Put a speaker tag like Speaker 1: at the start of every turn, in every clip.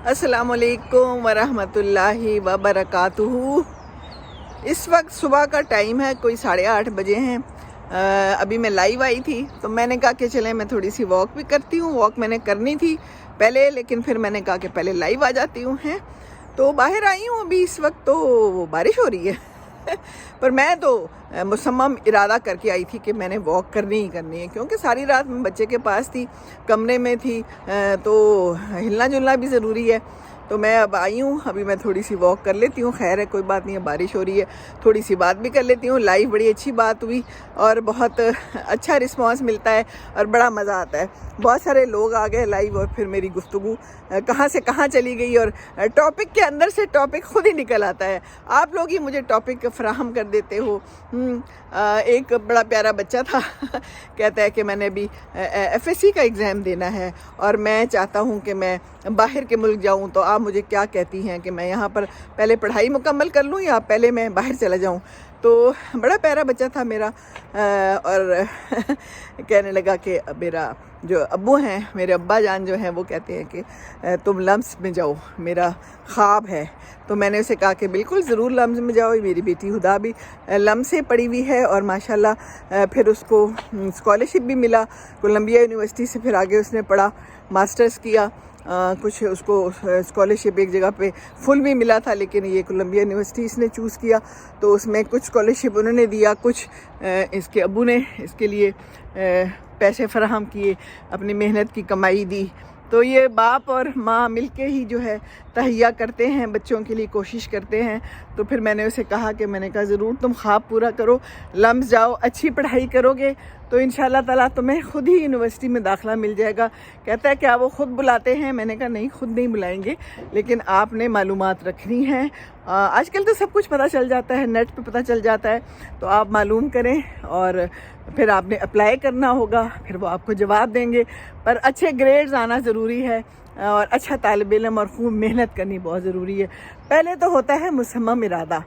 Speaker 1: अस्सलाम वालेकुम वरहमतुल्लाहि वबरकातुहू। इस वक्त सुबह का टाइम है, कोई 8:30 बजे हैं। अभी मैं लाइव आई थी तो मैंने कहा कि चलें मैं थोड़ी सी वॉक भी करती हूँ। वॉक मैंने करनी थी पहले, लेकिन फिर मैंने कहा कि पहले लाइव आ जाती हूँ। हैं तो बाहर आई हूँ अभी, इस वक्त तो बारिश हो रही है पर मैं तो मुसम्मम इरादा करके आई थी कि मैंने वॉक करनी ही करनी है, क्योंकि सारी रात मैं बच्चे के पास थी, कमरे में थी, तो हिलना जुलना भी ज़रूरी है। तो मैं अब आई हूँ, अभी मैं थोड़ी सी वॉक कर लेती हूँ। खैर है, कोई बात नहीं है, बारिश हो रही है, थोड़ी सी बात भी कर लेती हूँ। लाइव बड़ी अच्छी बात हुई और बहुत अच्छा रिस्पांस मिलता है और बड़ा मज़ा आता है। बहुत सारे लोग आ गए लाइव और फिर मेरी गुफ्तगू कहाँ से कहाँ चली गई और टॉपिक के अंदर से टॉपिक खुद ही निकल आता है। आप लोग ही मुझे टॉपिक फराहम कर देते हो। एक बड़ा प्यारा बच्चा था कहता है कि मैंने अभी FSC का एग्ज़ाम देना है और मैं चाहता हूँ कि मैं बाहर के मुल्क जाऊँ, तो आप मुझे क्या कहती हैं कि मैं यहाँ पर पहले पढ़ाई मुकम्मल कर लूँ या पहले मैं बाहर चला जाऊँ। तो बड़ा प्यारा बच्चा था मेरा और कहने लगा कि मेरा जो अब्बू हैं, मेरे अब्बा जान जो हैं, वो कहते हैं कि तुम लम्स में जाओ, मेरा ख्वाब है। तो मैंने उसे कहा कि बिल्कुल ज़रूर लम्स में जाओ। मेरी बेटी हुदा भी लम्स से पढ़ी हुई है और माशाल्लाह फिर उसको स्कॉलरशिप भी मिला कोलंबिया यूनिवर्सिटी से। फिर आगे उसने पढ़ा, मास्टर्स किया। कुछ उसको स्कॉलरशिप एक जगह पे फुल भी मिला था, लेकिन ये कोलंबिया यूनिवर्सिटी इसने चूज़ किया, तो उसमें कुछ स्कॉलरशिप उन्होंने दिया, कुछ इसके अब्बू ने इसके लिए पैसे फराहम किए, अपनी मेहनत की कमाई दी। तो ये बाप और माँ मिलके ही जो है तहैया करते हैं, बच्चों के लिए कोशिश करते हैं। तो फिर मैंने उसे कहा कि मैंने कहा ज़रूर तुम ख्वाब पूरा करो, लम्स जाओ, अच्छी पढ़ाई करोगे तो इंशाल्लाह ताला तुम्हें खुद ही यूनिवर्सिटी में दाखिला मिल जाएगा। कहता है क्या वो ख़ुद बुलाते हैं? मैंने कहा नहीं, खुद नहीं बुलाएंगे, लेकिन आपने मालूमात रखनी है। आजकल तो सब कुछ पता चल जाता है, नेट पे पता चल जाता है, तो आप मालूम करें और फिर आपने अप्लाई करना होगा, फिर वो आपको जवाब देंगे। पर अच्छे ग्रेड्स आना ज़रूरी है और अच्छा तालिब इल्म और खूब मेहनत करनी बहुत ज़रूरी है। पहले तो होता है मुसम्मम इरादा,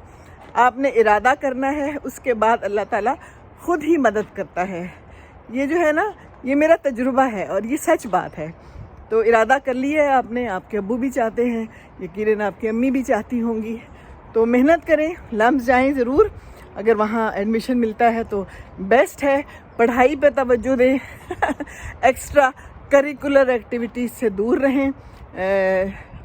Speaker 1: आपने इरादा करना है, उसके बाद अल्लाह ताला खुद ही मदद करता है। ये जो है ना, ये मेरा तजुर्बा है और ये सच बात है। तो इरादा कर लिया है आपने, आपके अब्बू भी चाहते हैं, यकीनन आपकी अम्मी भी चाहती होंगी, तो मेहनत करें, लम्स जाएं ज़रूर। अगर वहाँ एडमिशन मिलता है तो बेस्ट है, पढ़ाई पे तवज्जो दें एक्स्ट्रा करिकुलर एक्टिविटीज़ से दूर रहें।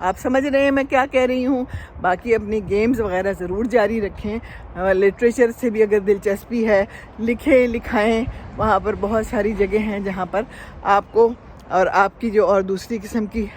Speaker 1: आप समझ रहे हैं मैं क्या कह रही हूँ। बाकी अपनी गेम्स वगैरह ज़रूर जारी रखें। लिटरेचर से भी अगर दिलचस्पी है, लिखें लिखाएं। वहाँ पर बहुत सारी जगह हैं जहाँ पर आपको और आपकी जो और दूसरी किस्म की